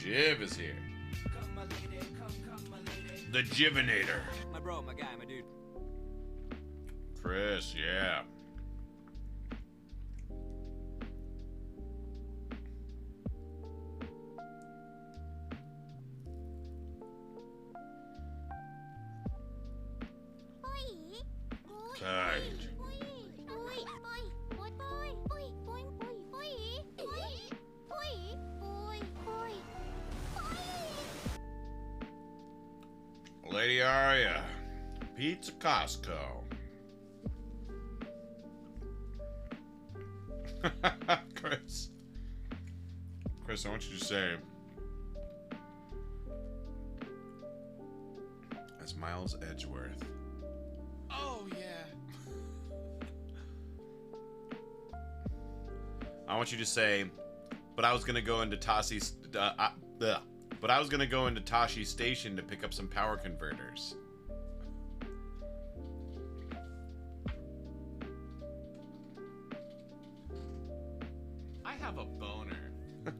Jiv is here. The Jivinator. My bro, my guy, my dude. Chris, yeah. Tight. Lady Aria, Pizza Costco. Chris, I want you to say, as Miles Edgeworth. Oh, yeah. I want you to say, but I was gonna go into Tassi's, but I was gonna go into Tashi Station to pick up some power converters. I have a boner. I'm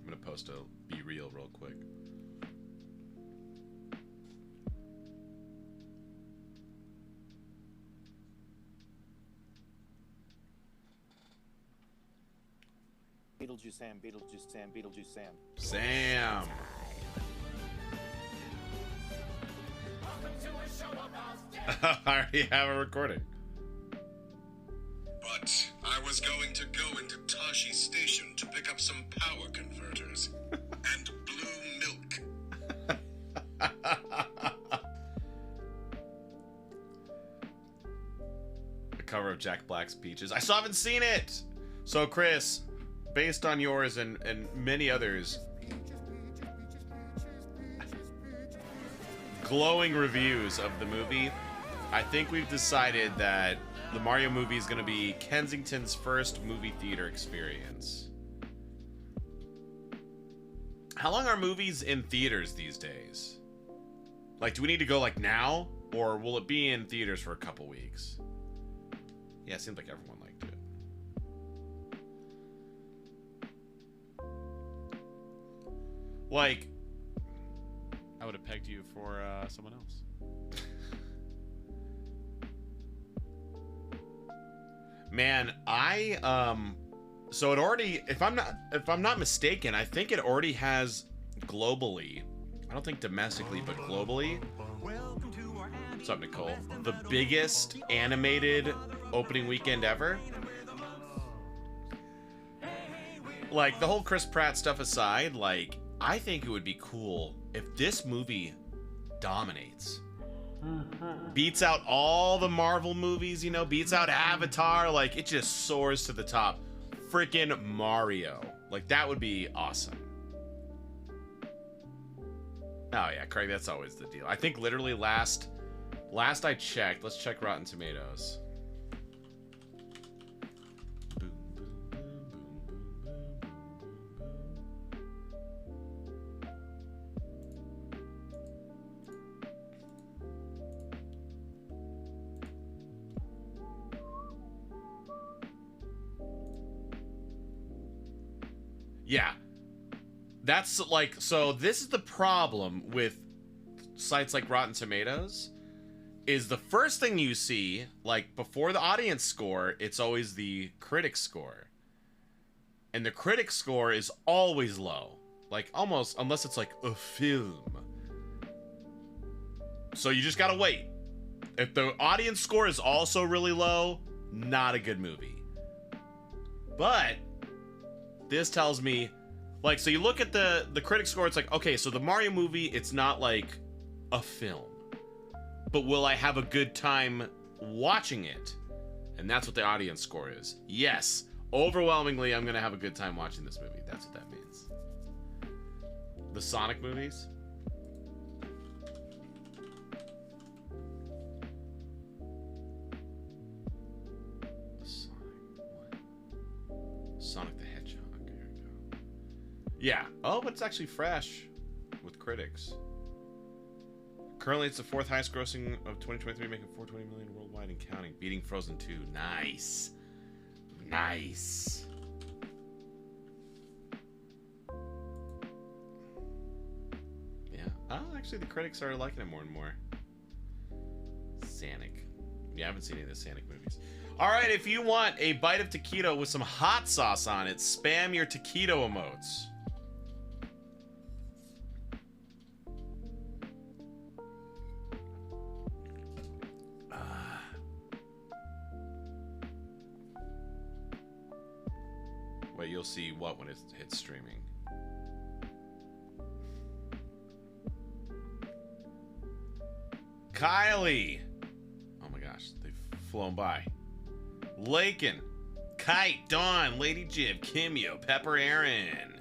gonna post a Be Real real quick. Beetlejuice Sam, Beetlejuice Sam, Beetlejuice Sam. Sam. I already have a recording. But I was going to go into Tashi Station to pick up some power converters and blue milk. The cover of Jack Black's Peaches. I still haven't seen it! So, Chris, based on yours and many others, glowing reviews of the movie, I think we've decided that the Mario movie is going to be Kensington's first movie theater experience. How long are movies in theaters these days? Like, do we need to go like now? Or will it be in theaters for a couple weeks? Yeah, it seems like everyone liked it. Like, I would have pegged you for someone else. Man, so it already, if I'm not mistaken, I think it already has globally, I don't think domestically, but globally. What's up, Nicole? The biggest animated opening weekend ever. Like, the whole Chris Pratt stuff aside, like, I think it would be cool if this movie dominates. Beats out all the Marvel movies, you know, beats out Avatar, like, it just soars to the top. Freaking Mario. Like, that would be awesome. Oh yeah, Craig, that's always the deal. I think literally last I checked, let's check Rotten Tomatoes. Yeah. That's like, so this is the problem with sites like Rotten Tomatoes, is the first thing you see, like before the audience score, it's always the critic score. And the critic score is always low. Like almost, unless it's like a film. So you just gotta wait. If the audience score is also really low, not a good movie. But this tells me, like, so you look at the critic score, it's like, okay, so the Mario movie, it's not like a film. But will I have a good time watching it? And that's what the audience score is. Yes, overwhelmingly, I'm going to have a good time watching this movie. That's what that means. The Sonic movies? Sonic the Hedgehog. Here we go. Yeah. Oh, but it's actually fresh with critics. Currently, it's the 4th highest grossing of 2023, making 420 million worldwide and counting, beating Frozen 2. Nice. Nice. Yeah. Oh, actually, the critics are liking it more and more. SaikiK. Yeah, I haven't seen any of the SaikiK movies. All right, if you want a bite of taquito with some hot sauce on it, spam your taquito emotes. Wait, you'll see what when it hits streaming. Kylie. Oh my gosh, they've flown by. Lakin, Kite, Dawn, Lady Jib, Kimio, Pepper Aaron,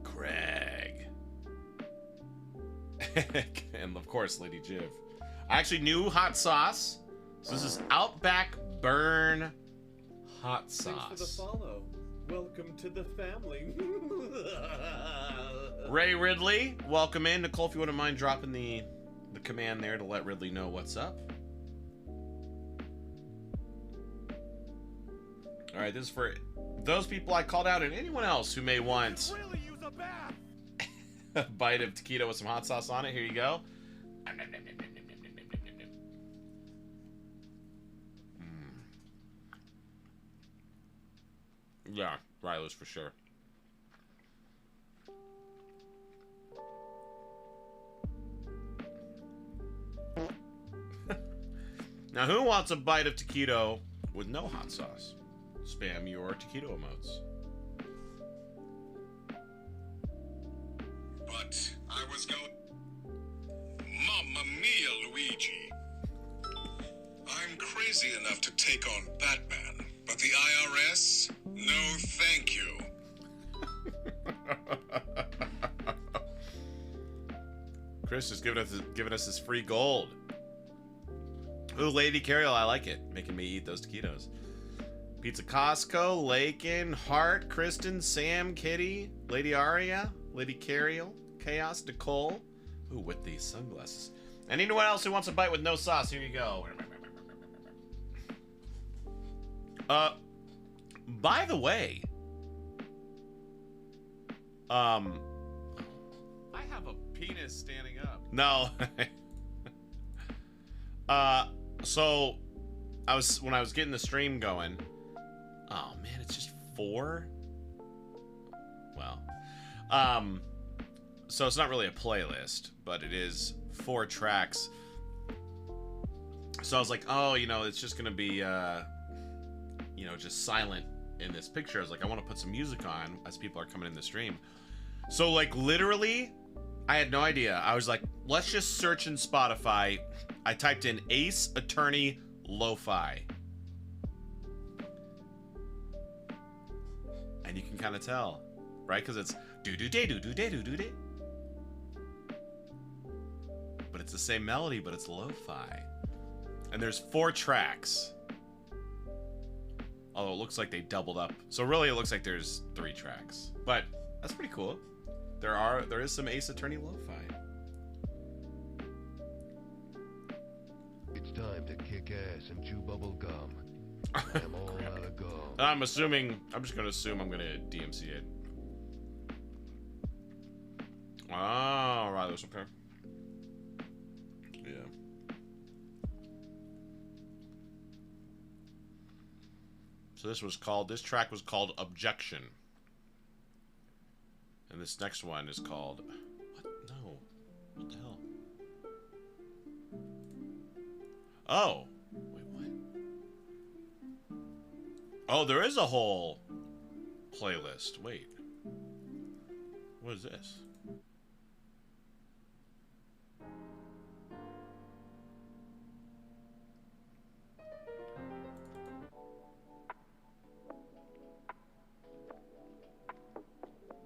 Craig, and of course Lady Jib. I actually knew hot sauce, so this is Outback Burn hot sauce. Thanks for the follow. Welcome to the family. Ray Ridley, welcome in. Nicole, if you wouldn't mind dropping the command there to let Ridley know what's up. All right, this is for those people I called out and anyone else who may want Really use a bath. a bite of taquito with some hot sauce on it. Here you go. Yeah, Riley's for sure. Now, who wants a bite of taquito with no hot sauce? Spam your taquito emotes. But I was going. Mamma mia, Luigi. I'm crazy enough to take on Batman, but the IRS? No, thank you. Chris is giving us his free gold. Ooh, Lady Carriel, I like it. Making me eat those taquitos. Pizza Costco, Lakin, Hart, Kristen, Sam, Kitty, Lady Aria, Lady Carriel, Chaos, Nicole. Ooh, with these sunglasses. And anyone else who wants a bite with no sauce, here you go. By the way, I have a penis standing up. No. So when I was getting the stream going, oh man, it's just 4. Well, so it's not really a playlist, but it is 4 tracks. So I was like, oh, it's just gonna be, just silent in this picture. I was like, I want to put some music on as people are coming in the stream. So like literally, I had no idea. I was like, let's just search in Spotify. I typed in Ace Attorney Lo-Fi. And you can kind of tell, right? Because it's do-do-day-do-do-day-do-do-day. But it's the same melody, but it's lo-fi. And there's 4 tracks. Although it looks like they doubled up. So really it looks like there's 3 tracks. But that's pretty cool. There is some Ace Attorney lo-fi. It's time to kick ass and chew bubble gum. I'm all out of gum. I'm just gonna assume I'm gonna DMC it. Oh, right, that's okay. Yeah. So this track was called Objection. And this next one is called, what? No. What the hell? Oh. Wait, what? Oh, there is a whole playlist. Wait. What is this?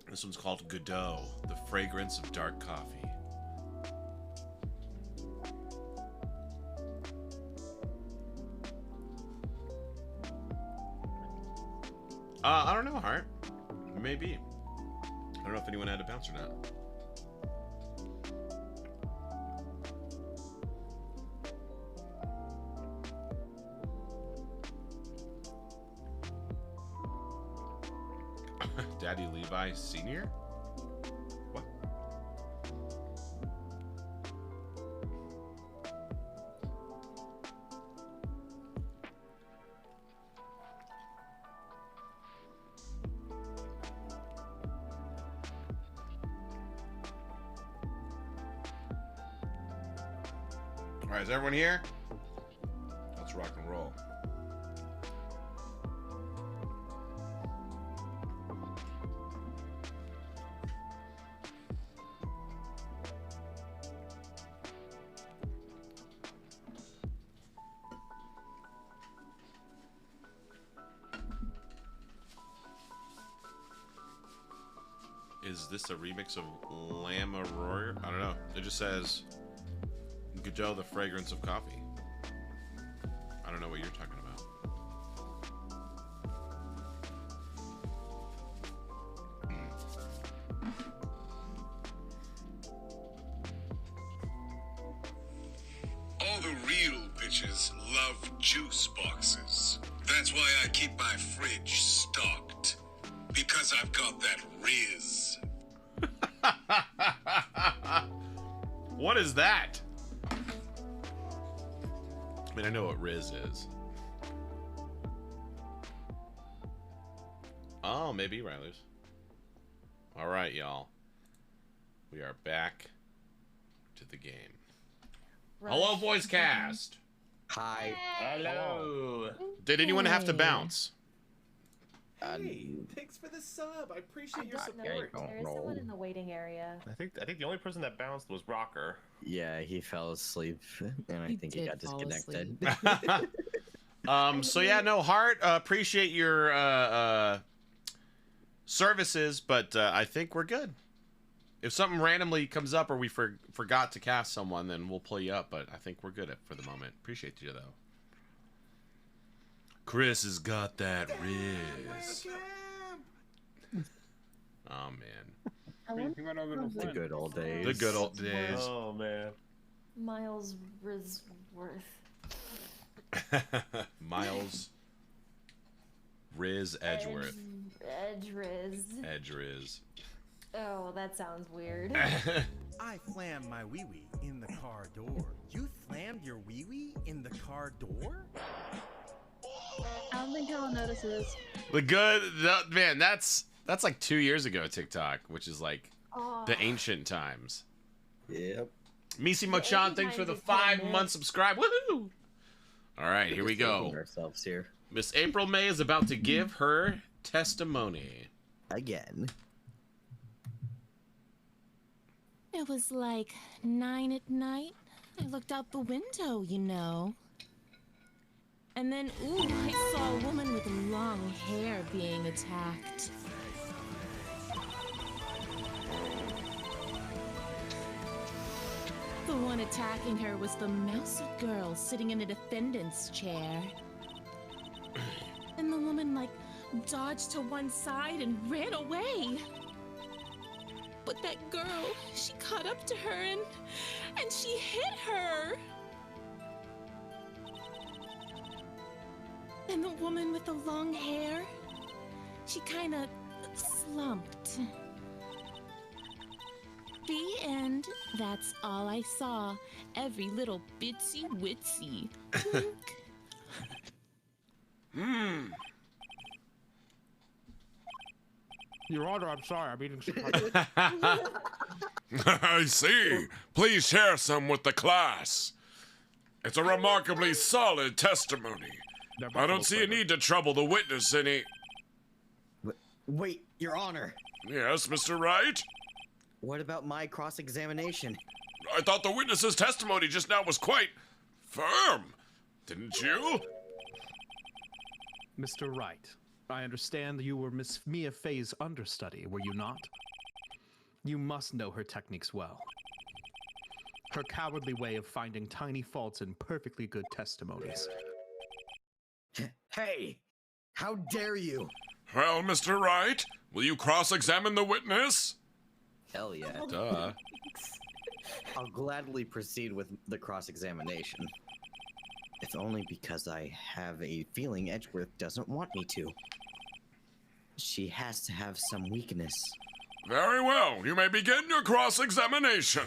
This one's called Godot, the fragrance of dark coffee. I don't know, Hart. Maybe. I don't know if anyone had to bounce or not. Daddy Levi Sr.? What? Alright, is everyone here? Let's rock and roll. Is this a remix of Llama Roar? I don't know. It just says Gajo, the fragrance of coffee. I don't know what you're talking about. All the real bitches love juice boxes. That's why I keep my fridge stocked. Because I've got that Riz. What is that? I mean, I know what Riz is. Oh, maybe Riley's. All right, y'all. We are back to the game. Hello, voice cast. Hi. Hello. Did anyone have to bounce? Hey, thanks for the sub. I appreciate your support. There is someone in the waiting area. I think the only person that bounced was Rocker. Yeah, he fell asleep, and I think he got disconnected. So yeah, no, Heart, appreciate your services, but I think we're good. If something randomly comes up or we forgot to cast someone, then we'll pull you up, but I think we're good for the moment. Appreciate you, though. Chris has got that Riz. Oh, man. The good old days. The good old days. Oh, man. Miles Rizworth. Miles Riz Edgeworth. Edge Riz. Edge. Oh, that sounds weird. I slammed my wee-wee in the car door. You slammed your wee-wee in the car door? I don't think I'll notice this. Man, that's like 2 years ago TikTok, which is like the ancient times. Yep. Misi Mochan, thanks for the 5-month subscribe. Woohoo! All right, here we go. Ourselves here. Miss April May is about to give her testimony. Again. It was like 9 at night. I looked out the window, you know. And then, ooh, I saw a woman with long hair being attacked. The one attacking her was the mousy girl sitting in a defendant's chair. And the woman, like, dodged to one side and ran away. But that girl, she caught up to her and she hit her. And the woman with the long hair, she kind of slumped. The end. That's all I saw. Every little bitsy witsy. Your Honor, I'm sorry. I'm eating some. I see. Please share some with the class. It's a remarkably solid testimony. I don't see a need to trouble the witness any. Wait, Your Honor. Yes, Mr. Wright? What about my cross-examination? I thought the witness's testimony just now was quite firm. Didn't you? Mr. Wright, I understand you were Miss Mia Fey's understudy, were you not? You must know her techniques well. Her cowardly way of finding tiny faults in perfectly good testimonies. Hey! How dare you! Well, Mr. Wright, will you cross-examine the witness? Hell yeah. Duh. I'll gladly proceed with the cross-examination. If only because I have a feeling Edgeworth doesn't want me to. She has to have some weakness. Very well. You may begin your cross-examination.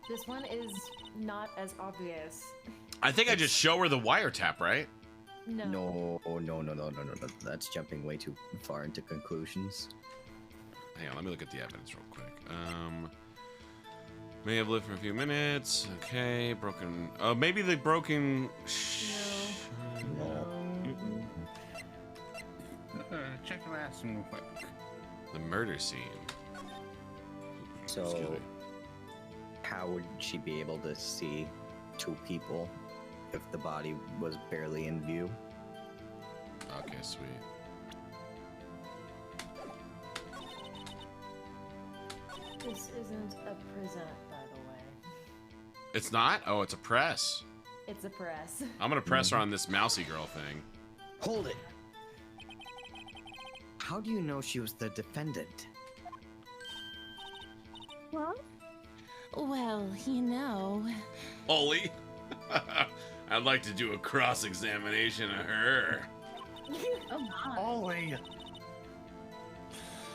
This one is not as obvious. I think I just show her the wiretap, right? No. No. That's jumping way too far into conclusions. Hang on, let me look at the evidence real quick. May have lived for a few minutes. Okay, broken. Maybe the broken. Check the last one real quick. The murder scene. So, how would she be able to see two people if the body was barely in view? Okay, sweet. This isn't a present, by the way. It's not? Oh, it's a press. It's a press. I'm gonna press her on this mousy girl thing. Hold it! How do you know she was the defendant? What? Well, you know. Ollie, I'd like to do a cross-examination of her. Oh my. Ollie.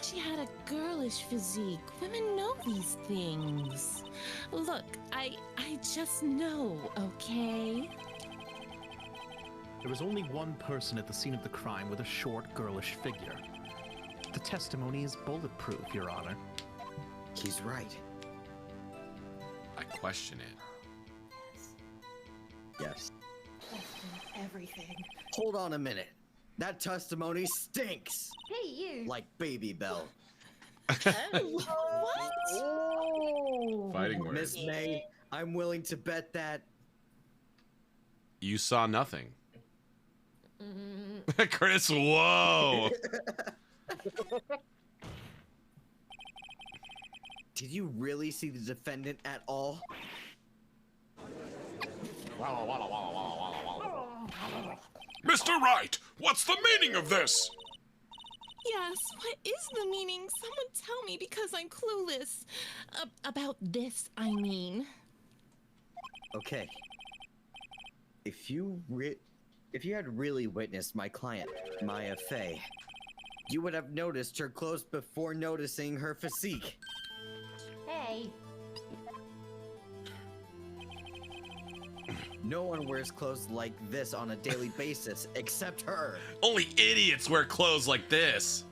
She had a girlish physique. Women know these things. Look, I just know, okay? There was only one person at the scene of the crime with a short, girlish figure. The testimony is bulletproof, Your Honor. He's right. I question it. Yes. Question everything. Hold on a minute. That testimony stinks! Hey, you! Like Baby Bell. What? Oh! Fighting words. Miss May, I'm willing to bet that... You saw nothing. Chris, whoa! Did you really see the defendant at all? Mr. Wright, what's the meaning of this? Yes, what is the meaning? Someone tell me because I'm clueless. About this, I mean. Okay. If you had really witnessed my client, Maya Fey, you would have noticed her clothes before noticing her physique. Hey! No one wears clothes like this on a daily basis except her. Only idiots wear clothes like this.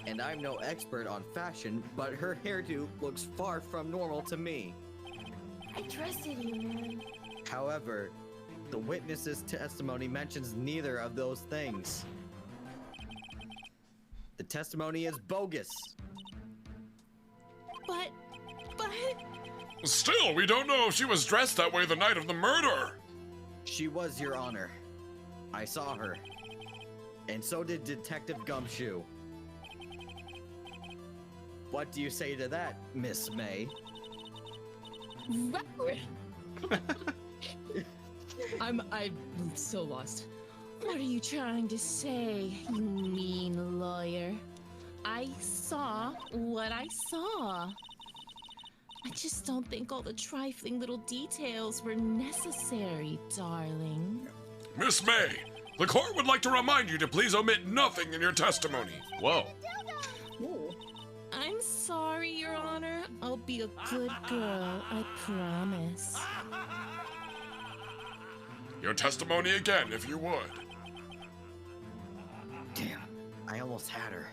And I'm no expert on fashion, but her hairdo looks far from normal to me. I trusted you, man. However, the witness's testimony mentions neither of those things. The testimony is bogus. But... Still, we don't know if she was dressed that way the night of the murder. She was, Your Honor. I saw her. And so did Detective Gumshoe. What do you say to that, Miss May? I'm so lost. What are you trying to say, you mean lawyer? I saw what I saw. I just don't think all the trifling little details were necessary, darling. Miss May, the court would like to remind you to please omit nothing in your testimony. Whoa. I'm sorry, Your Honor. I'll be a good girl, I promise. Your testimony again, if you would. Damn, I almost had her.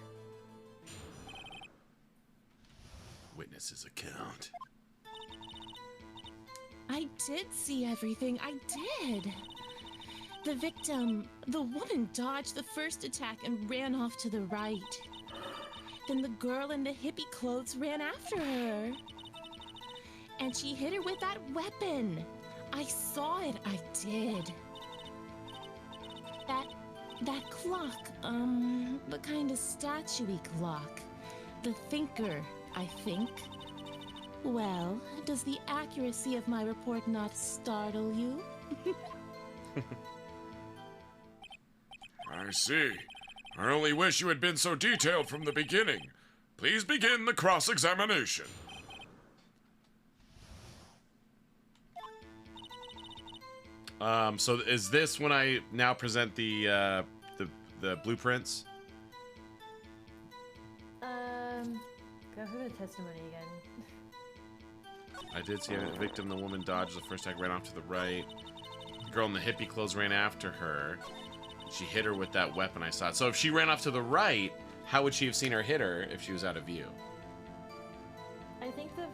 Witness's account. I did see everything. I did. The victim, the woman, dodged the first attack and ran off to the right. Then the girl in the hippie clothes ran after her. And she hit her with that weapon. I saw it, I did. That clock, the kind of statue-y clock. The thinker, I think. Well, does the accuracy of my report not startle you? I see. I only wish you had been so detailed from the beginning. Please begin the cross-examination. So is this when I now present the blueprints? Go through the testimony again. I did see a victim. The woman dodged the first attack, ran off to the right. The girl in the hippie clothes ran after her. She hit her with that weapon I saw. So if she ran off to the right, how would she have seen her hit her if she was out of view? I think the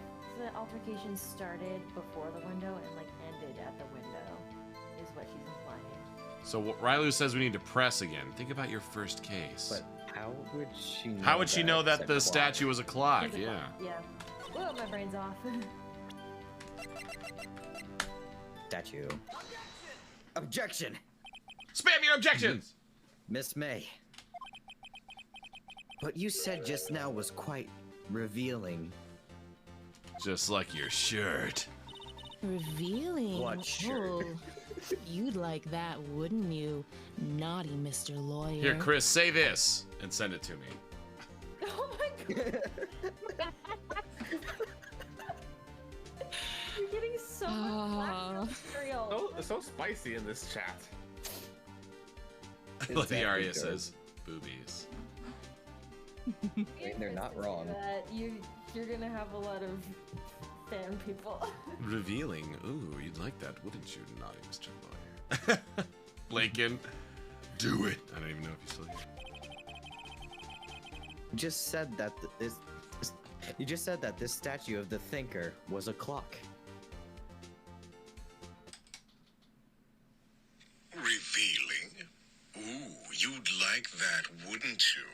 altercation started before the window and like ended at the window, is what she's implying. So Riley says we need to press again. Think about your first case. But how would she know? How would she know that it's a the clock? statue was a clock? It's a Yeah. clock, yeah. Whoa, my brain's off. Statue. Objection! Spam your objections! Miss May. What you said just now was quite revealing. Just like your shirt. Revealing. What shirt? Oh, you'd like that, wouldn't you? Naughty Mr. Lawyer. Here, Chris, say this and send it to me. Oh my god. You're getting so much material. So spicy in this chat. Like the Arya good. says, boobies. They're not wrong. That you're gonna have a lot of fan people. Revealing. Ooh, you'd like that, wouldn't you, naughty Mr. Lawyer? Lincoln, do it. I don't even know if he's still here. You just said that you just said that this statue of the thinker was a clock. Revealing? Ooh, you'd like that, wouldn't you?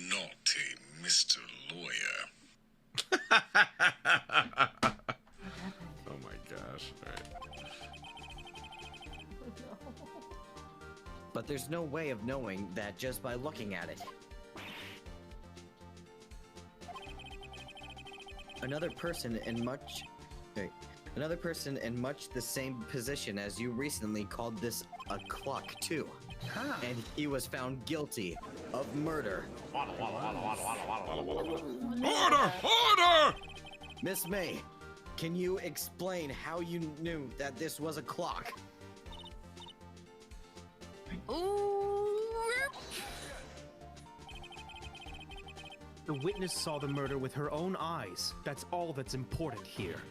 Naughty Mr. Lawyer. Oh my gosh. Alright. But there's no way of knowing that just by looking at it. Another person in much the same position as you recently called this a clock too. And he was found guilty of murder. Order! Order! Miss May, can you explain how you knew that this was a clock? The witness saw the murder with her own eyes. That's all that's important here.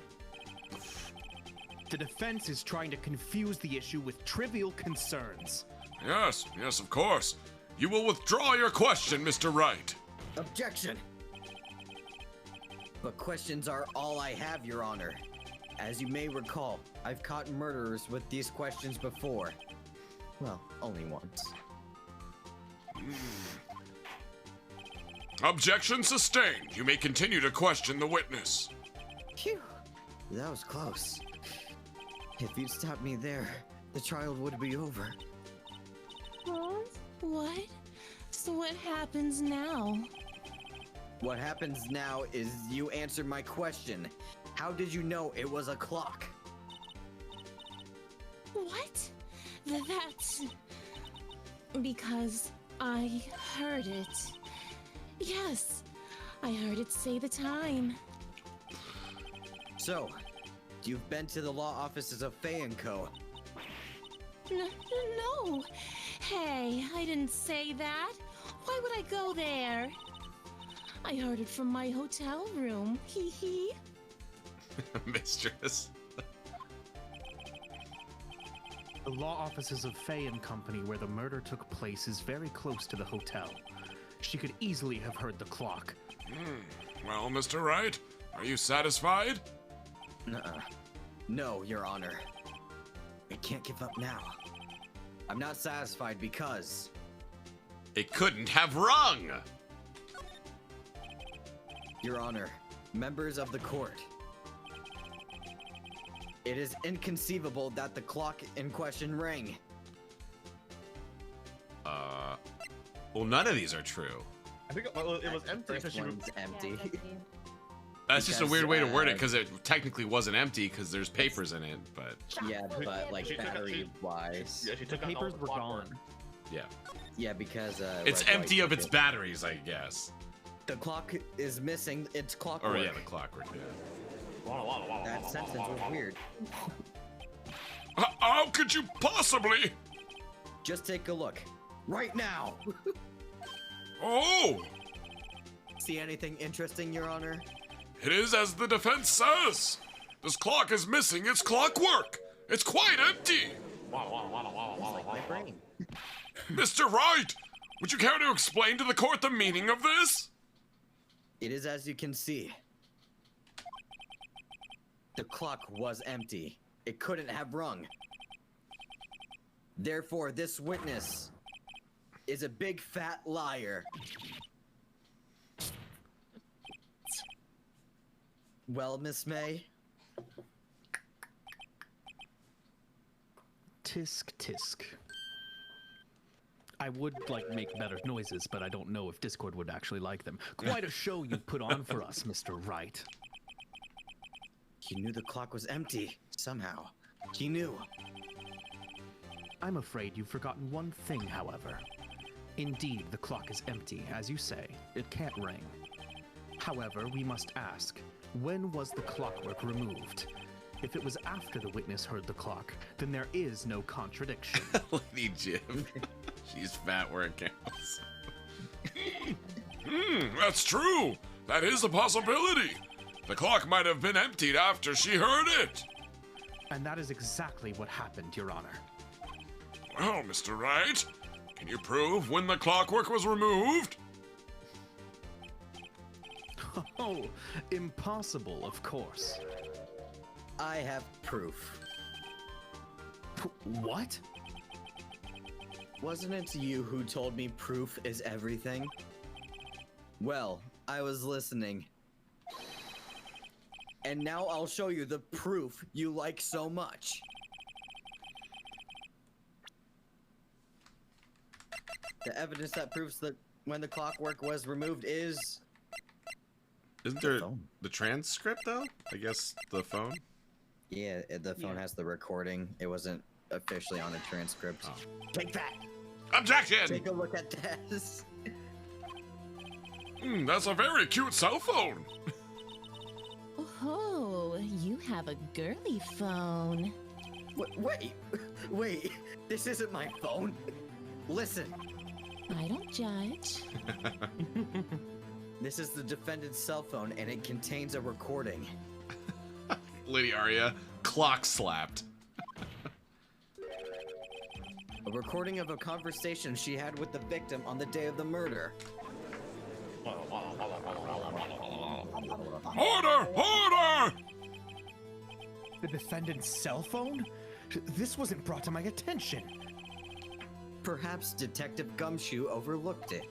The defense is trying to confuse the issue with trivial concerns. Yes, yes, of course. You will withdraw your question, Mr. Wright. Objection! But questions are all I have, Your Honor. As you may recall, I've caught murderers with these questions before. Well, only once. Objection sustained. You may continue to question the witness. Phew, that was close. If you'd stopped me there, the trial would be over. What? So what happens now? What happens now is you answer my question. How did you know it was a clock? What? That's... because I heard it. Yes, I heard it say the time. So, you've been to the law offices of Fay & Co. No. Hey, I didn't say that. Why would I go there? I heard it from my hotel room. Hee hee. Mistress. The law offices of Fay & Company where the murder took place is very close to the hotel. She could easily have heard the clock. Well, Mr. Wright, are you satisfied? No, Your Honor. I can't give up now. I'm not satisfied because... It couldn't have rung! Your Honor, members of the court. It is inconceivable that the clock in question rang. Well, none of these are true. I think it was empty. First one's empty. That's just a weird way to word it, because it technically wasn't empty, because there's papers in it, but... Yeah, but like battery-wise... Yeah, she took Papers out all were the gone. Yeah. Yeah, It's because... Red empty White of its took it. batteries, I guess. The clock is missing its clockwork. Or yeah, the clockwork, yeah. That sentence was weird. How could you possibly? Just take a look. Right now! Oh! See anything interesting, Your Honor? It is as the defense says. This clock is missing its clockwork. It's quite empty. My brain. Mr. Wright, would you care to explain to the court the meaning of this? It is as you can see. The clock was empty. It couldn't have rung. Therefore, this witness is a big fat liar. Well, Miss May? Tisk tisk. I would make better noises, but I don't know if Discord would actually like them. Quite a show you put on for us, Mr. Wright. He knew the clock was empty, somehow. He knew. I'm afraid you've forgotten one thing, however. Indeed, the clock is empty, as you say. It can't ring. However, we must ask, when was the clockwork removed? If it was after the witness heard the clock, then there is no contradiction. Lady Jim. She's fat where it counts. That's true. That is a possibility. The clock might have been emptied after she heard it. And that is exactly what happened, Your Honor. Well, Mr. Wright, can you prove when the clockwork was removed? Oh, impossible, of course. I have proof. What? Wasn't it you who told me proof is everything? Well, I was listening. And now I'll show you the proof you like so much. The evidence that proves that when the clockwork was removed is... Isn't there the transcript, though? I guess the phone? Yeah, the phone has the recording. It wasn't officially on a transcript. Oh. Take that! Objection! Take a look at this. That's a very cute cell phone. Oh, you have a girly phone. Wait, this isn't my phone. Listen. I don't judge. This is the defendant's cell phone, and it contains a recording. Lady Arya, clock slapped. A recording of a conversation she had with the victim on the day of the murder. Order! Order! The defendant's cell phone? This wasn't brought to my attention. Perhaps Detective Gumshoe overlooked it.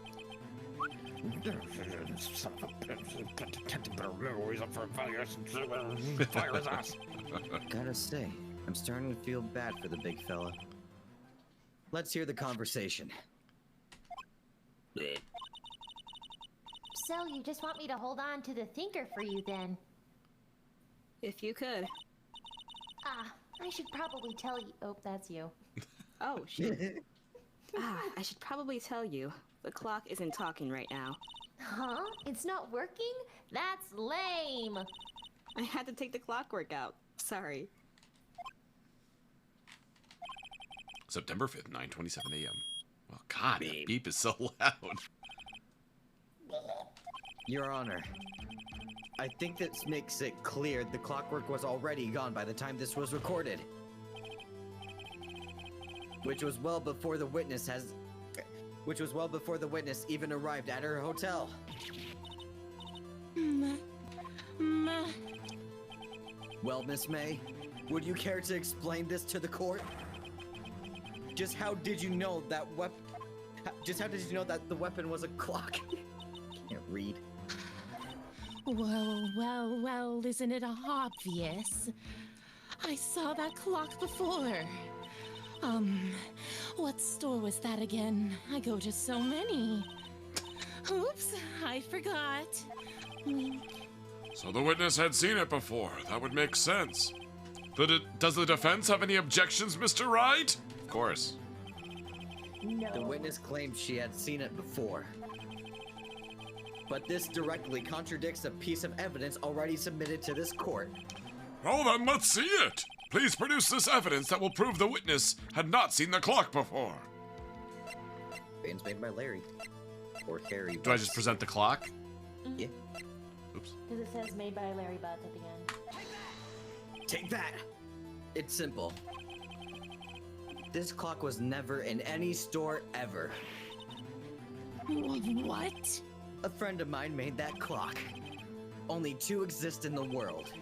Son of a Detective better remember he's up for a fire his ass. Gotta say, I'm starting to feel bad for the big fella. Let's hear the conversation. So you just want me to hold on to the thinker for you then? If you could. Ah, I should probably tell you. Oh, that's you. Oh, shit. I should probably tell you. The clock isn't talking right now. Huh? It's not working? That's lame. I had to take the clockwork out. Sorry. September 5th, 9:27 a.m. Well, God, that beep is so loud. Your Honor, I think this makes it clear the clockwork was already gone by the time this was recorded. Which was well before the witness even arrived at her hotel. Well, Miss May, would you care to explain this to the court? Just how did you know that the weapon was a clock? Can't read. Well, isn't it obvious? I saw that clock before. What store was that again? I go to so many. Oops, I forgot. So the witness had seen it before. That would make sense. Does the defense have any objections, Mr. Wright? Of course. No. The witness claimed she had seen it before. But this directly contradicts a piece of evidence already submitted to this court. Oh, then let's see it. Please produce this evidence that will prove the witness had not seen the clock before. Fans made by Larry. Or Harry. Do I just present the clock? Yeah. Oops. Because it says made by Larry Butts at the end. Take that! It's simple. This clock was never in any store ever. What? A friend of mine made that clock. Only 2 exist in the world.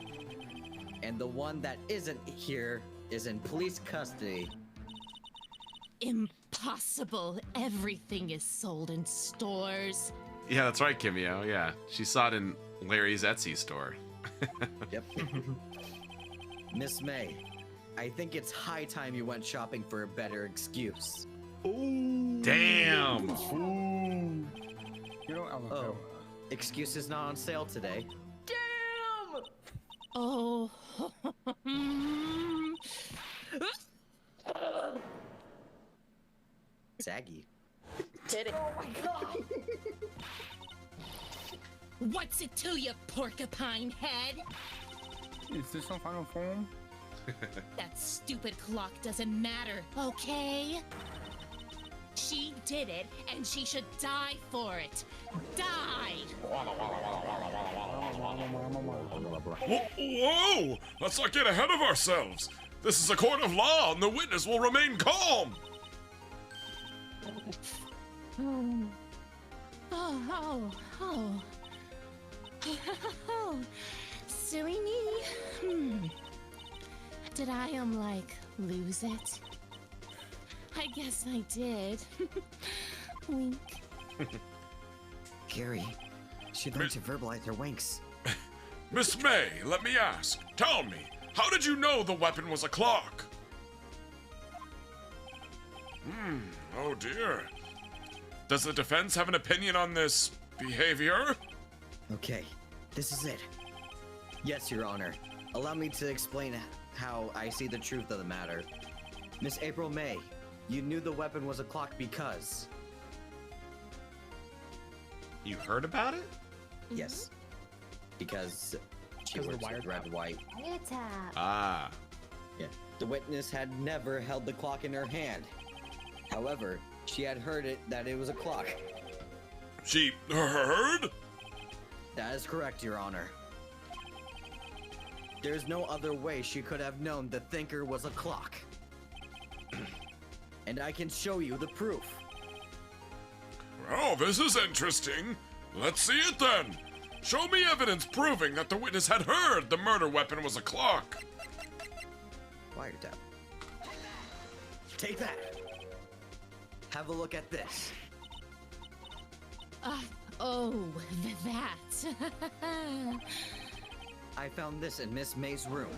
And the one that isn't here is in police custody. Impossible. Everything is sold in stores. Yeah, that's right, Kimio. Yeah, she saw it in Larry's Etsy store. Yep. Miss May, I think it's high time you went shopping for a better excuse. Ooh. Damn. Ooh. You know, Oh, excuse is not on sale today. Damn! Oh. Saggy. Did it? Oh my god! What's it to you, porcupine head? Is this on final form? That stupid clock doesn't matter, okay? She did it, and she should die for it. Die! Whoa! Let's not get ahead of ourselves. This is a court of law, and the witness will remain calm. Oh. Silly me. Did I, lose it? I guess I did. Wink. Gary, she learned to verbalize her winks. Miss May, let me ask. Tell me, how did you know the weapon was a clock? Oh dear. Does the defense have an opinion on this behavior? Okay, this is it. Yes, Your Honor. Allow me to explain how I see the truth of the matter. Miss April May, you knew the weapon was a clock because... You heard about it? Yes. Because she Because was the wire red white. Ah. Yeah. The witness had never held the clock in her hand. However, she had heard that it was a clock. She heard? That is correct, Your Honor. There's no other way she could have known the thinker was a clock. And I can show you the proof. Oh, this is interesting. Let's see it then. Show me evidence proving that the witness had heard the murder weapon was a clock. Wiretap. Take that. Have a look at this. That. I found this in Miss May's room.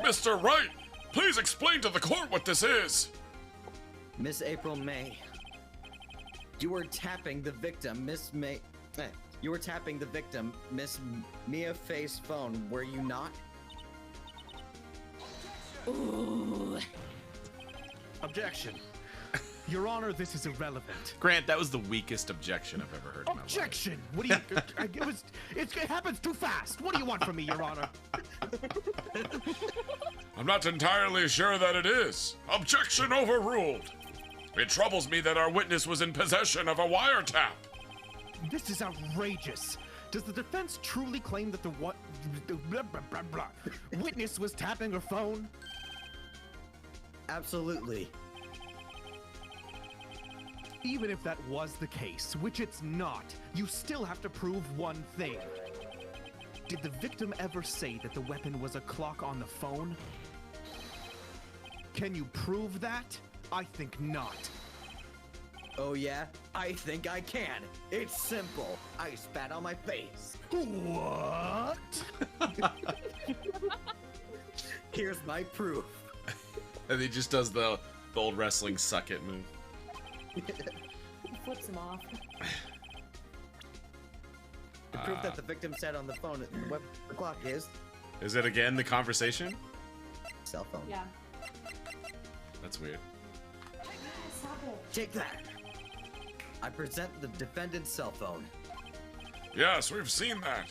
Mr. Wright, please explain to the court what this is. Miss April May, you were tapping the victim, Miss May. You were tapping the victim, Miss Mia Faye's phone, were you not? Ooh. Objection. Your Honor, this is irrelevant. Grant, that was the weakest objection I've ever heard in my life. Objection! What do you... it happens too fast. What do you want from me, Your Honor? I'm not entirely sure that it is. Objection overruled. It troubles me that our witness was in possession of a wiretap. This is outrageous. Does the defense truly claim that the witness was tapping her phone? Absolutely. Even if that was the case, which it's not, you still have to prove one thing. Did the victim ever say that the weapon was a clock on the phone? Can you prove that? I think not. Oh yeah? I think I can. It's simple. I spat on my face. What? Here's my proof. And he just does the old wrestling suck it move. Flips him off. The proof that the victim said on the phone, the clock is... Is it again the conversation? Cell phone. Yeah. That's weird. Stop it. Take that. I present the defendant's cell phone. Yes, we've seen that.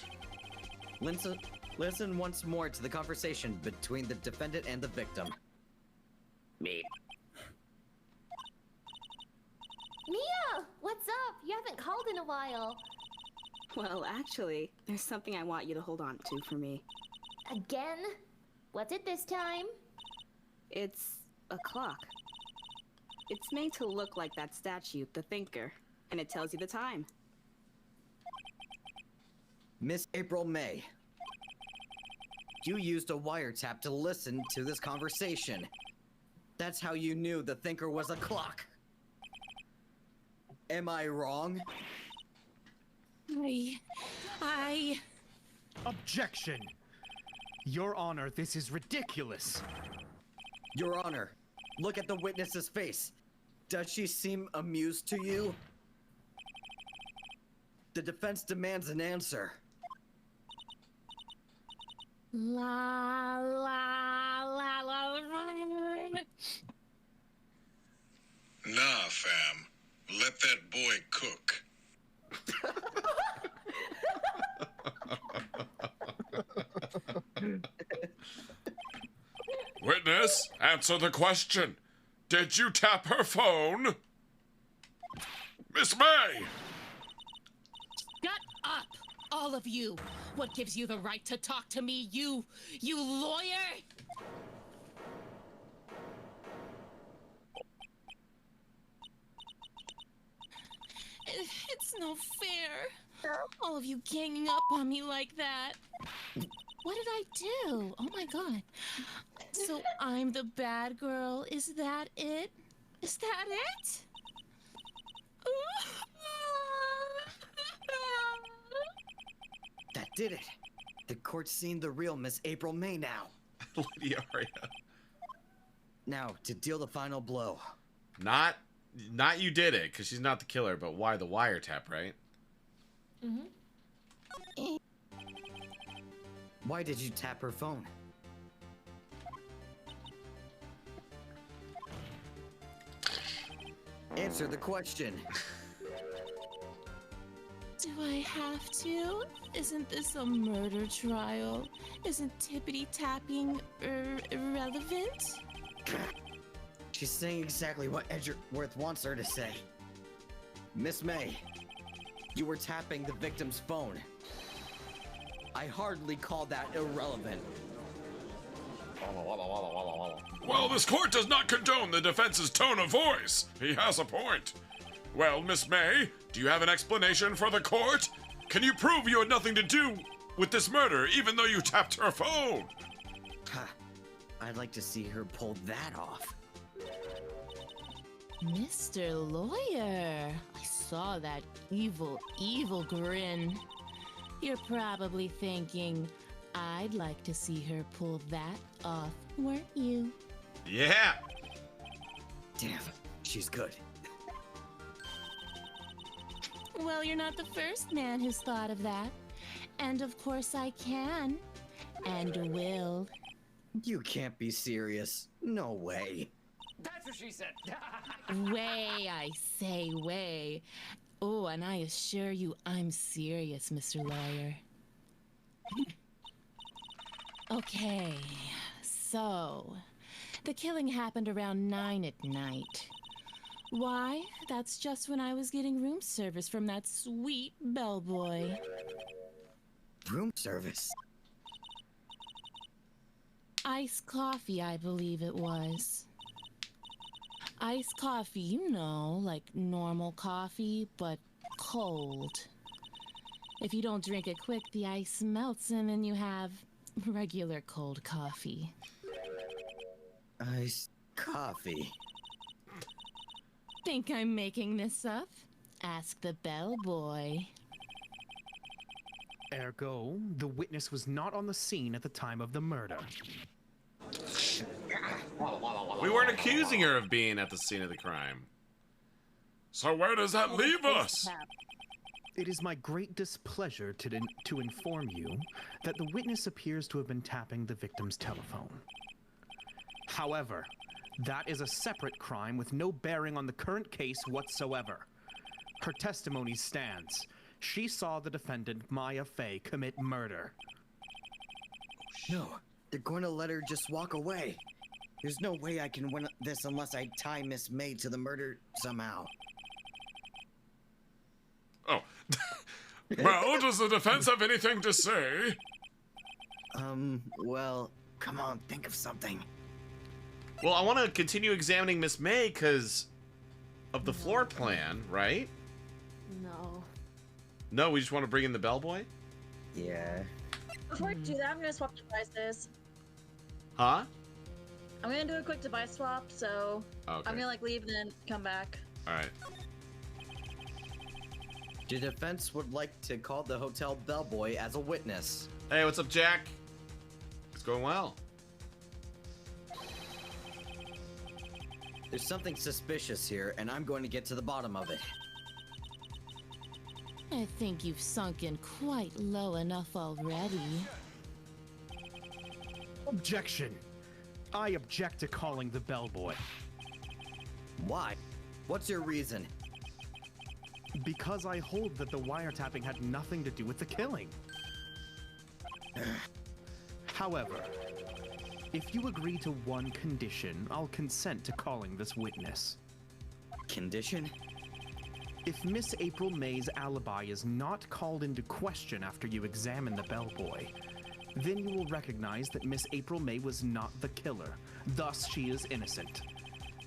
Listen once more to the conversation between the defendant and the victim. Me. Mia, what's up? You haven't called in a while. Well, actually, there's something I want you to hold on to for me. Again? What's it this time? It's a clock. It's made to look like that statue, the Thinker, and it tells you the time. Miss April May, you used a wiretap to listen to this conversation. That's how you knew the Thinker was a clock. Am I wrong? Objection! Your Honor, this is ridiculous. Your Honor, look at the witness's face. Does she seem amused to you? The defense demands an answer. La la la la. Nah, fam. Let that boy cook. Witness, answer the question. Did you tap her phone? Miss May! Shut up, all of you. What gives you the right to talk to me, you lawyer? It's no fair. All of you ganging up on me like that. What did I do? Oh my god. So I'm the bad girl. Is that it? Is that it? That did it. The court's seen the real Miss April May now. Lady Aria. Now, to deal the final blow. Not you did it, because she's not the killer, but why the wiretap, right? Mm-hmm. Why did you tap her phone? Answer the question. Do I have to? Isn't this a murder trial? Isn't tippity-tapping irrelevant? She's saying exactly what Edgeworth wants her to say. Miss May, you were tapping the victim's phone. I hardly call that irrelevant. Well, this court does not condone the defense's tone of voice. He has a point. Well, Miss May, do you have an explanation for the court? Can you prove you had nothing to do with this murder, even though you tapped her phone? I'd like to see her pull that off. Mr. Lawyer, I saw that evil grin. You're probably thinking, I'd like to see her pull that off, weren't you? Yeah. Damn, she's good. Well, you're not the first man who's thought of that. And of course I can. And will. You can't be serious. No way. That's what she said. Way, I say, way. Oh, and I assure you I'm serious, Mr. Lawyer. Okay, so the killing happened around 9 at night. Why? That's just when I was getting room service from that sweet bellboy. Room service? Iced coffee, I believe it was. Iced coffee, you know, like normal coffee, but cold. If you don't drink it quick, the ice melts and then you have regular cold coffee. Iced coffee? Think I'm making this up? Ask the bellboy. Ergo, the witness was not on the scene at the time of the murder. We weren't accusing her of being at the scene of the crime. So where does that leave us? It is my great displeasure to inform you that the witness appears to have been tapping the victim's telephone. However, that is a separate crime with no bearing on the current case whatsoever. Her testimony stands. She saw the defendant, Maya Fey, commit murder. No, they're going to let her just walk away. There's no way I can win this unless I tie Miss May to the murder somehow. Oh. Well, does the defense have anything to say? Well, come on, think of something. Well, I want to continue examining Miss May because of the floor plan, right? No. No, we just want to bring in the bellboy? Yeah. Before I do that, I'm gonna swap devices. Huh? I'm gonna do a quick device swap, so Okay. I'm gonna like leave and then come back. All right. The defense would like to call the hotel bellboy as a witness. Hey, what's up, Jack? It's going well. There's something suspicious here, and I'm going to get to the bottom of it. I think you've sunk in quite low enough already. Objection. I object to calling the bellboy. Why? What's your reason? Because I hold that the wiretapping had nothing to do with the killing. However, if you agree to one condition, I'll consent to calling this witness. Condition? If Miss April May's alibi is not called into question after you examine the bellboy, then you will recognize that Miss April May was not the killer, thus she is innocent.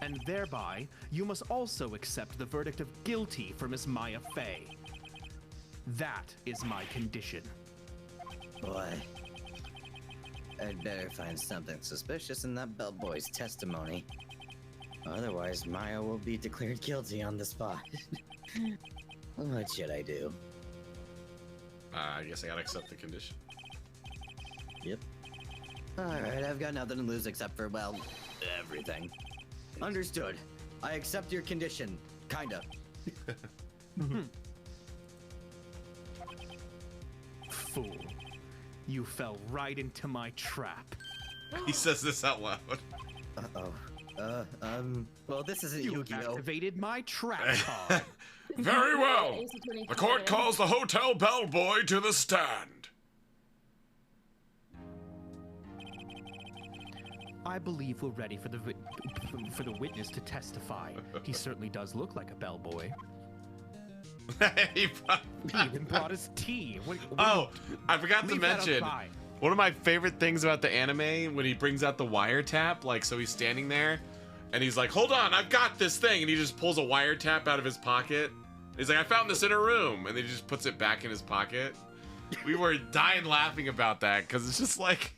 And thereby, you must also accept the verdict of guilty for Miss Maya Fey. That is my condition. Boy, I'd better find something suspicious in that bellboy's testimony. Otherwise, Maya will be declared guilty on the spot. What should I do? I guess I gotta accept the condition. Yep. Alright, I've got nothing to lose except for, well, everything. Understood. I accept your condition. Kinda. Fool. You fell right into my trap. He says this out loud. Uh-oh. Well, this isn't You Yu-Gi-Oh! activated my trap card. Very well. The court calls the hotel bellboy to the stand. I believe we're ready for the witness to testify. He certainly does look like a bellboy. He even brought his tea. I forgot to Leave that mention outside. one of my favorite things about the anime when he brings out the wiretap. Like, so he's standing there, and he's like, "Hold on, I've got this thing," and he just pulls a wiretap out of his pocket. He's like, "I found this in a room," and then he just puts it back in his pocket. We were dying laughing about that because it's just like.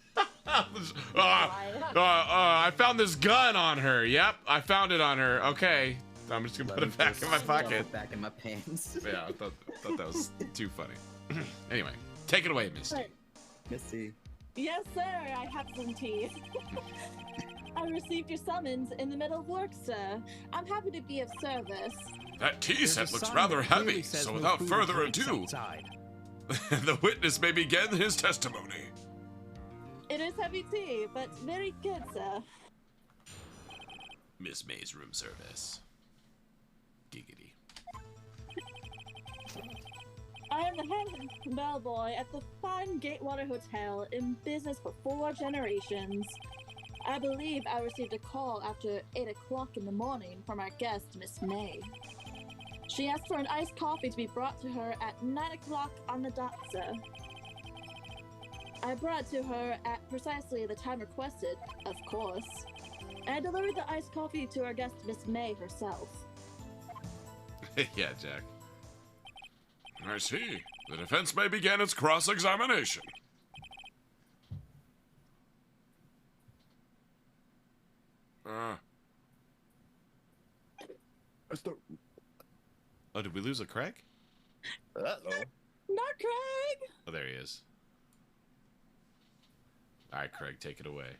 I found this gun on her. Yep, I found it on her. Okay, I'm just gonna put it back in my pocket. Back in my pants. Yeah, I thought that was too funny. Anyway, take it away, Misty. Misty. Yes, sir. I have some tea. I received your summons in the middle of work, sir. I'm happy to be of service. That tea There's set a looks sign rather that clearly heavy, says so no without food further drinks ado, outside. the witness may begin his testimony. It is heavy tea, but very good, sir. Miss May's room service. Giggity. I am the head bellboy at the fine Gatewater Hotel, in business for 4 generations. I believe I received a call after 8 o'clock in the morning from our guest, Miss May. She asked for an iced coffee to be brought to her at 9 o'clock on the dot, sir. I brought it to her at precisely the time requested, of course. And I delivered the iced coffee to our guest, Miss May herself. Yeah, Jack. I see. The defense may begin its cross-examination. Oh, did we lose a Craig? Uh-oh. Not Craig! Oh, there he is. All right, Craig, take it away.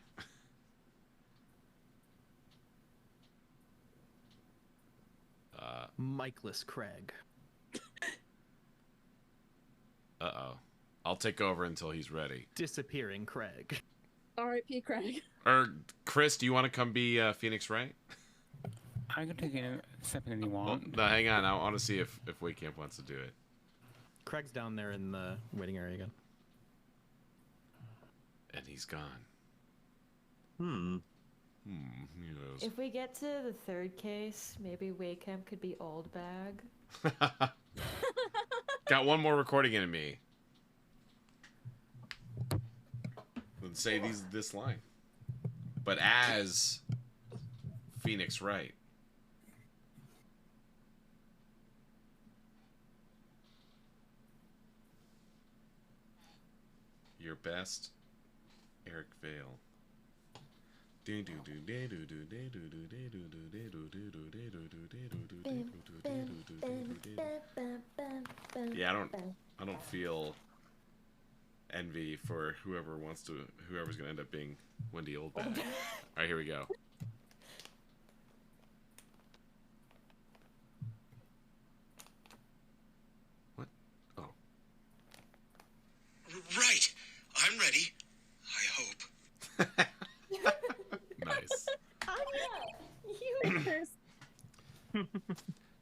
Mikeless Craig. Uh-oh. I'll take over until he's ready. Disappearing Craig. R.I.P. Craig. Chris, do you want to come be Phoenix Wright? I can take a second you want. No, hang on. I want to see if Waycamp wants to do it. Craig's down there in the waiting area again. And he's gone. Yes. If we get to the third case, maybe Wakeham could be old bag. Got one more recording in me. Let's say this line. But as Phoenix Wright. Your best, Eric Vale. Yeah, I don't feel envy for whoever's gonna end up being Wendy Oldbag. All right, here we go. What? Oh. Right. I'm ready. I hope. Nice. You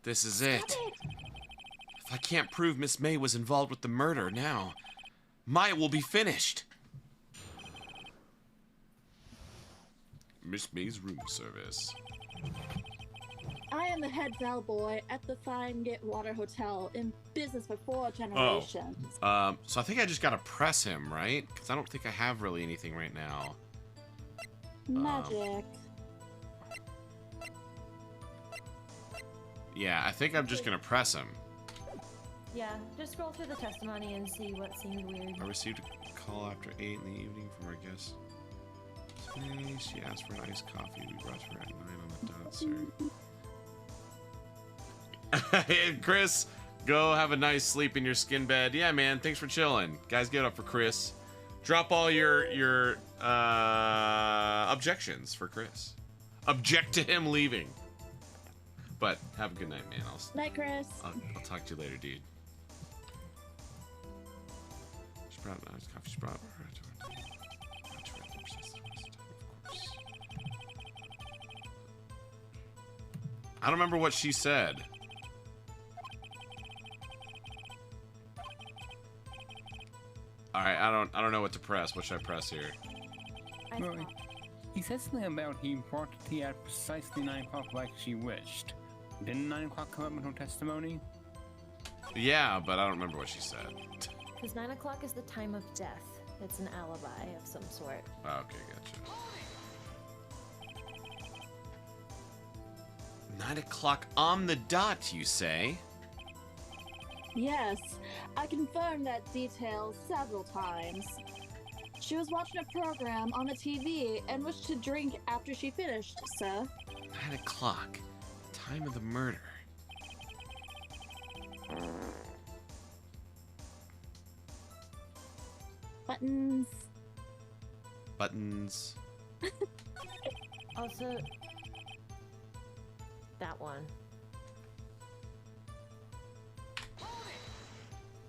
This is it. If I can't prove Miss May was involved with the murder now, Maya will be finished. Miss May's room service. I am the head bellboy at the Fine Gatewater Hotel, in business for 4 generations. So I think I just gotta press him, right? Because I don't think I have really anything right now. Magic. Yeah, I think I'm just gonna press him. Yeah, just scroll through the testimony and see what seemed weird. I received a call after 8 in the evening from our guest. She asked for an iced coffee. We brought her at 9 on the dot, sir. Hey, Chris, go have a nice sleep in your skin bed. Yeah, man, thanks for chilling. Guys, give it up for Chris. Drop all your objections for Chris. Object to him leaving. But have a good night, man. Night, Chris. I'll talk to you later, dude. Sprout, nice coffee sprout. I don't remember what she said. All right, I don't know what to press. What should I press here? Well, he said something about he brought the tea at precisely 9 o'clock like she wished. Didn't 9 o'clock come up in her testimony? Yeah, but I don't remember what she said. Because 9 o'clock is the time of death. It's an alibi of some sort. Okay, gotcha. 9 o'clock on the dot, you say? Yes, I confirmed that detail several times. She was watching a program on the TV and wished to drink after she finished, sir. 9 o'clock. Time of the murder. Buttons. Buttons. Also, that one.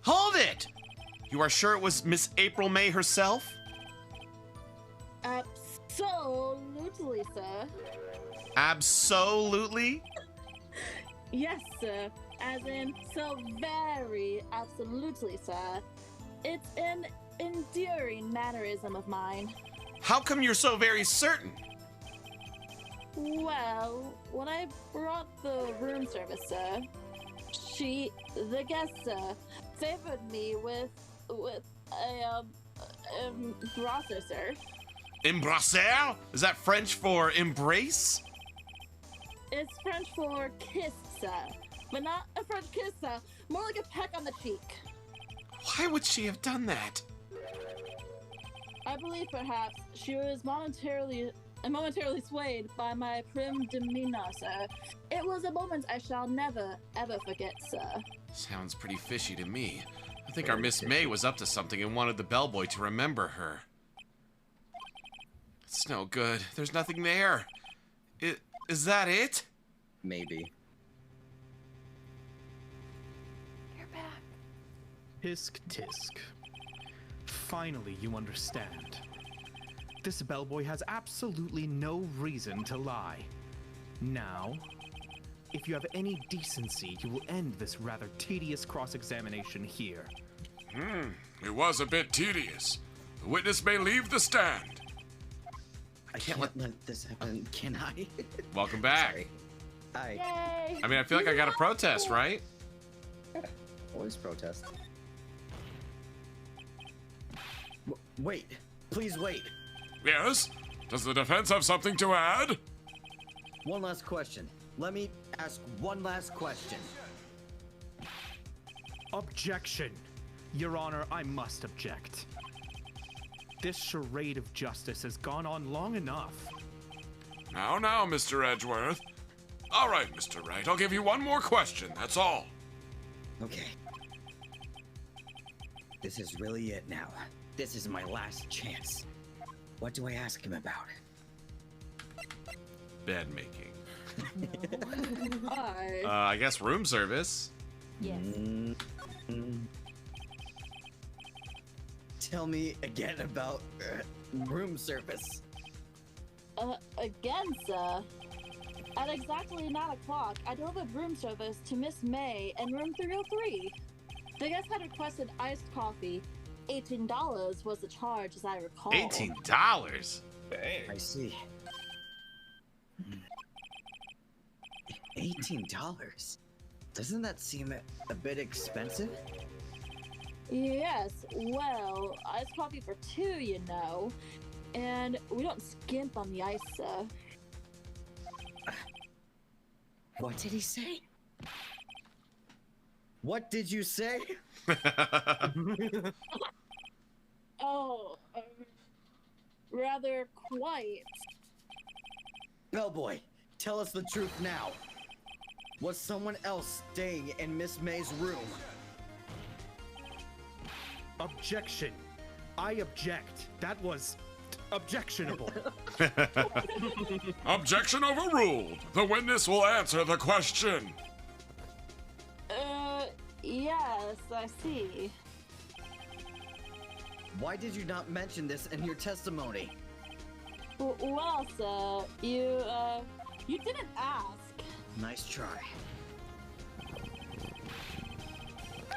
Hold it! You are sure it was Miss April May herself? Absolutely, sir. Absolutely? Yes, sir. As in, so very absolutely, sir. It's an enduring mannerism of mine. How come you're so very certain? Well, when I brought the room service, sir, the guest, sir, favored me with a brasser, sir. Embrasser? Is that French for embrace? It's French for kiss, sir. But not a French kiss, sir. More like a peck on the cheek. Why would she have done that? I believe perhaps she was momentarily swayed by my prim demeanor, sir. It was a moment I shall never, ever forget, sir. Sounds pretty fishy to me. I think our Miss May was up to something and wanted the bellboy to remember her. It's no good. There's nothing there. Is that it? Maybe. You're back. Tisk tisk. Finally, you understand. This bellboy has absolutely no reason to lie. Now, if you have any decency, you will end this rather tedious cross-examination here. It was a bit tedious. The witness may leave the stand. I can't let this happen. Can I? Welcome back. Sorry. Hi. Yay! I mean, I feel like I got a protest, right? Always protest. Wait. Please wait. Yes? Does the defense have something to add? One last question. Let me ask one last question. Objection. Your Honor, I must object. This charade of justice has gone on long enough. Now, Mr. Edgeworth. All right, Mr. Wright, I'll give you one more question, that's all. Okay. This is really it now. This is my last chance. What do I ask him about? Bed making. Hi. I guess room service. Yes. Tell me again about room service. Again, sir. At exactly 9 o'clock, I delivered room service to Miss May in room 303. The guest had requested iced coffee. $18 was the charge, as I recall. $18? I see. $18? Doesn't that seem a bit expensive? Yes, well, iced coffee for 2, you know. And we don't skimp on the ice, sir. What did he say? What did you say? Oh, rather quite. Bellboy, tell us the truth now. Was someone else staying in Miss May's room? Objection. I object. That was objectionable. Objection overruled. The witness will answer the question. Yes, I see. Why did you not mention this in your testimony? Well, sir, you didn't ask. Nice try.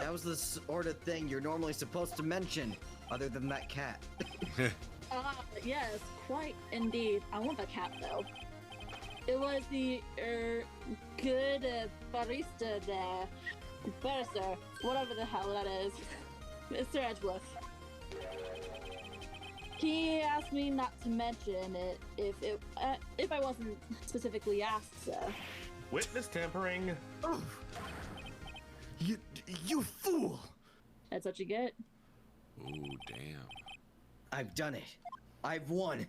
That was the sort of thing you're normally supposed to mention, other than that cat. Yes, quite indeed. I want the cat, though. It was the, good barista there. Barrister, whatever the hell that is. Mr. Edgeworth. He asked me not to mention it if I wasn't specifically asked, sir. Witness tampering. Oh. You fool! That's what you get. Ooh, damn. I've done it. I've won.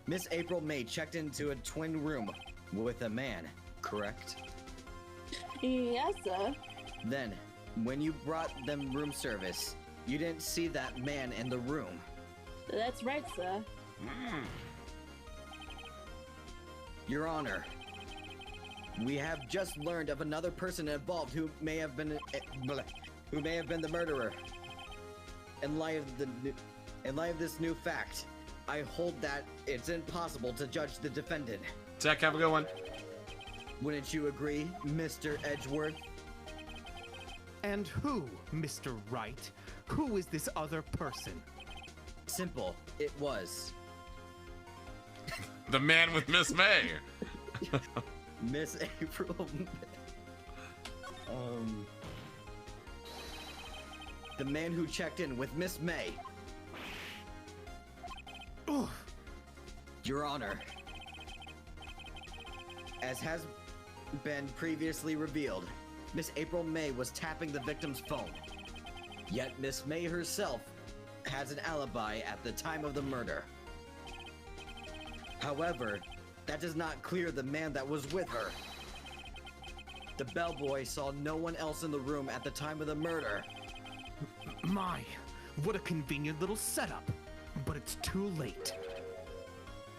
Miss April May checked into a twin room with a man, correct? Yes, sir. Then, when you brought them room service, you didn't see that man in the room. That's right, sir. Your Honor, we have just learned of another person involved who may have been the murderer. In light of this new fact, I hold that it's impossible to judge the defendant. Zach, have a good one. Wouldn't you agree, Mr. Edgeworth? And who, Mr. Wright? Who is this other person? Simple. It was the man with Miss May. Miss April. The man who checked in with Miss May. Your Honor, as has been previously revealed, Miss April May was tapping the victim's phone. Yet Miss May herself has an alibi at the time of the murder. However, that does not clear the man that was with her. The bellboy saw no one else in the room at the time of the murder. My, what a convenient little setup. But it's too late.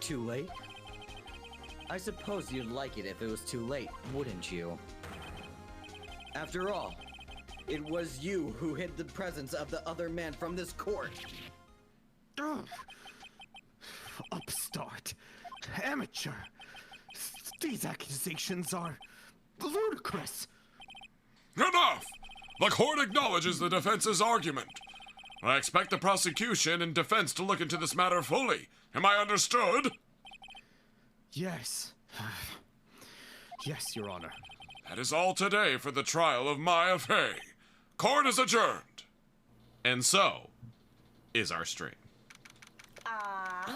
Too late? I suppose you'd like it if it was too late, wouldn't you? After all, it was you who hid the presence of the other man from this court. Upstart. Amateur. These accusations are ludicrous. Enough! The court acknowledges the defense's argument. I expect the prosecution and defense to look into this matter fully. Am I understood? Yes. Yes, Your Honor. That is all today for the trial of Maya Fey. Court is adjourned. And so is our stream. Ah,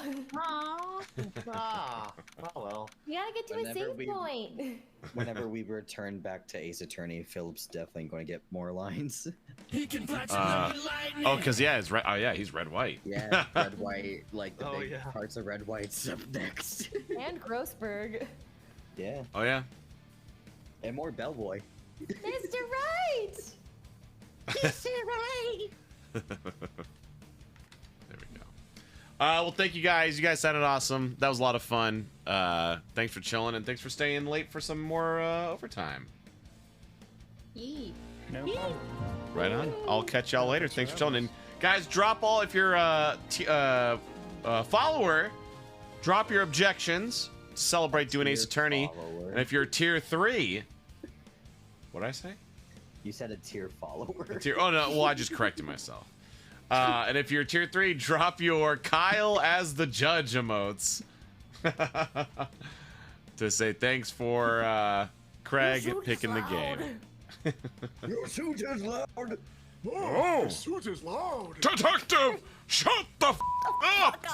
oh well. You gotta get to a save point. Whenever we return back to Ace Attorney, Phillips definitely going to get more lines. He can flash Oh, because yeah, it's red. Oh yeah, he's red white. Yeah, red white, like the big parts of red white's up next. And Grossberg. Yeah. Oh yeah. And more Bellboy. Mr. Right! Mr. Right! There we go. Well, thank you guys. You guys sounded awesome. That was a lot of fun. Thanks for chilling, and thanks for staying late for some more overtime. Yee. No problem. Right on. I'll catch y'all later. Thanks for chilling. And guys, drop all, if you're a follower, drop your objections. Celebrate doing Ace Attorney. Follower. And if you're tier 3, what'd I say? You said a tier follower. Oh no, well I just corrected myself. And if you're tier 3, drop your Kyle as the judge emotes to say thanks for Craig picking the game. Your suit is loud. Oh, suit is loud. Detective, shut the up!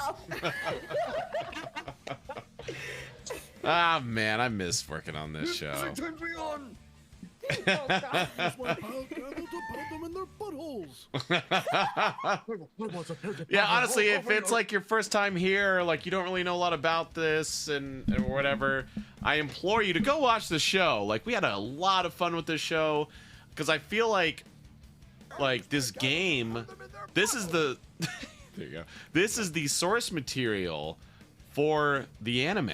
Ah man, I miss working on this show. Turn me on. That's why I'll gather to pound them in their buttholes. Yeah, honestly, if it's like your first time here, or like you don't really know a lot about this and or whatever, I implore you to go watch the show. Like we had a lot of fun with this show because I feel like this game, this is the there you go. This is the source material for the anime.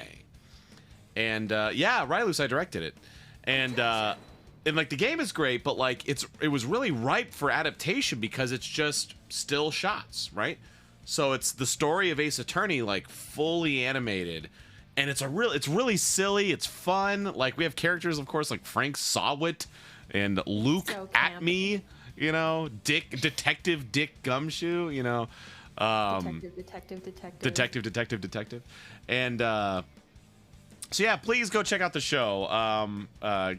And yeah, Rylus, I directed it. And like the game is great, but like it was really ripe for adaptation because it's just still shots, right? So it's the story of Ace Attorney like fully animated, and it's really silly, it's fun. Like we have characters, of course, like Frank Sawit and Luke Atme, you know, Detective Dick Gumshoe, you know, Detective, and so yeah, please go check out the show.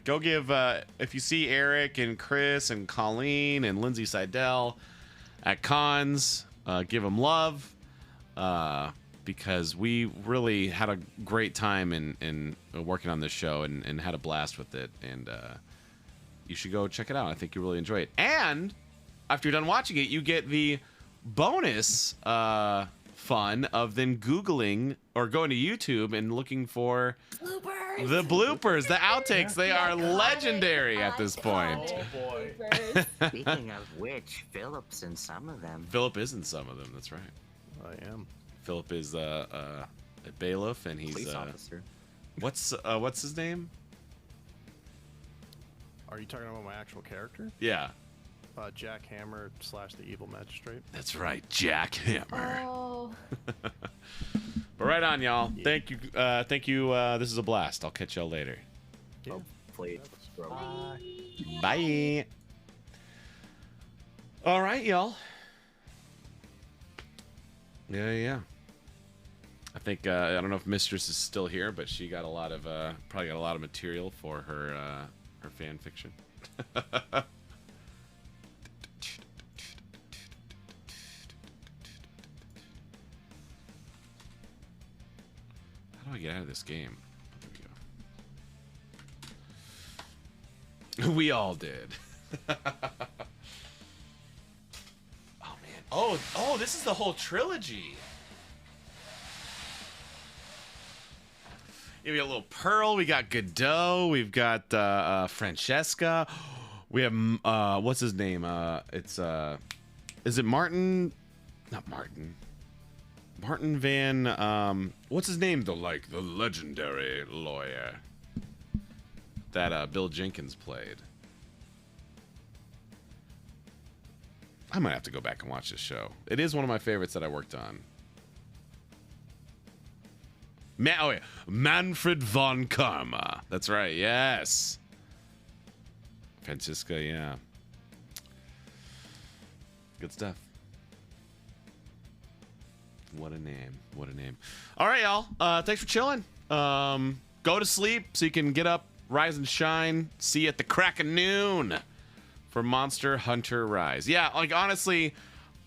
Go give if you see Eric and Chris and Colleen and Lindsay Seidel at cons, give them love because we really had a great time in working on this show and had a blast with it. And you should go check it out. I think you'll really enjoy it. And after you're done watching it, you get the bonus fun of then Googling or going to YouTube and looking for the bloopers, the outtakes. They are legendary at this point. Oh boy. Speaking of which, Phillips in some of them. Philip is in some of them. That's right. I am. Philip is a bailiff, and he's police officer. What's his name? Are you talking about my actual character? Yeah. Jack Hammer / the Evil Magistrate. That's right, Jack Hammer. Oh. But right on, y'all. Yeah. Thank you. This is a blast. I'll catch y'all later. Yeah. Hopefully. Bye. All right, y'all. Yeah. I think I don't know if Mistress is still here, but she got probably got a lot of material for her fan fiction. How do I get out of this game? There we go. We all did. Oh man. Oh, this is the whole trilogy. Yeah, we got little Pearl, we got Godot, we've got Francesca. We have what's his name? Is it Martin? Not Martin. Martin Van what's his name? The legendary lawyer that Bill Jenkins played. I might have to go back and watch this show. It is one of my favorites that I worked on. Manfred von Karma. That's right. Yes. Francisca, yeah. Good stuff. What a name. What a name. All right, y'all. Thanks for chilling. Go to sleep so you can get up, rise and shine. See you at the crack of noon for Monster Hunter Rise. Yeah, like honestly,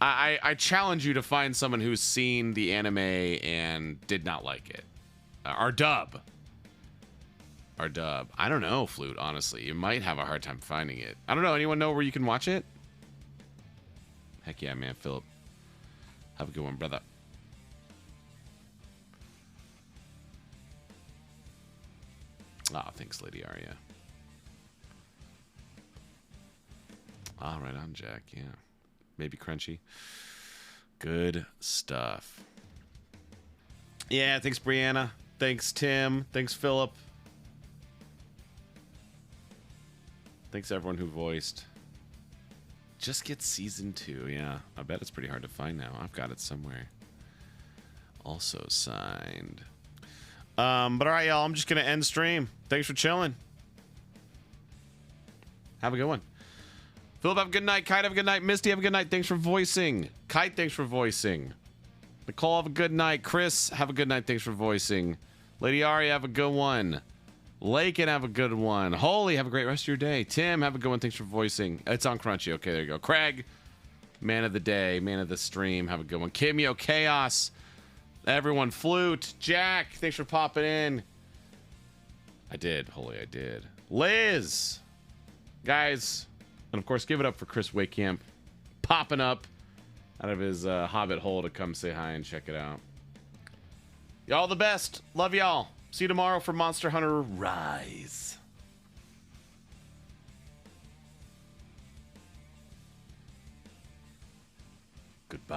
I challenge you to find someone who's seen the anime and did not like it. Our dub. I don't know, Flute, honestly. You might have a hard time finding it. I don't know. Anyone know where you can watch it? Heck yeah, man, Philip. Have a good one, brother. Ah, thanks, Lady Arya. All right, on Jack. Yeah, maybe crunchy. Good stuff. Yeah, thanks, Brianna. Thanks, Tim. Thanks, Philip. Thanks, everyone who voiced. Just get season 2. Yeah, I bet it's pretty hard to find now. I've got it somewhere. Also signed. But all right, y'all. I'm just gonna end stream. Thanks for chilling. Have a good one. Philip, have a good night. Kite, have a good night. Misty, have a good night. Thanks for voicing. Kite, thanks for voicing. Nicole, have a good night. Chris, have a good night. Thanks for voicing. Lady Ari, have a good one. Lakin, have a good one. Holy, have a great rest of your day. Tim, have a good one. Thanks for voicing. It's on Crunchy. Okay, there you go. Craig, man of the day, man of the stream. Have a good one. Kimio, Chaos. Everyone, Flute. Jack, thanks for popping in. I did. Holy, I did. Liz. Guys. And, of course, give it up for Chris Wakehamp. Popping up out of his Hobbit hole to come say hi and check it out. Y'all the best. Love y'all. See you tomorrow for Monster Hunter Rise. Goodbye.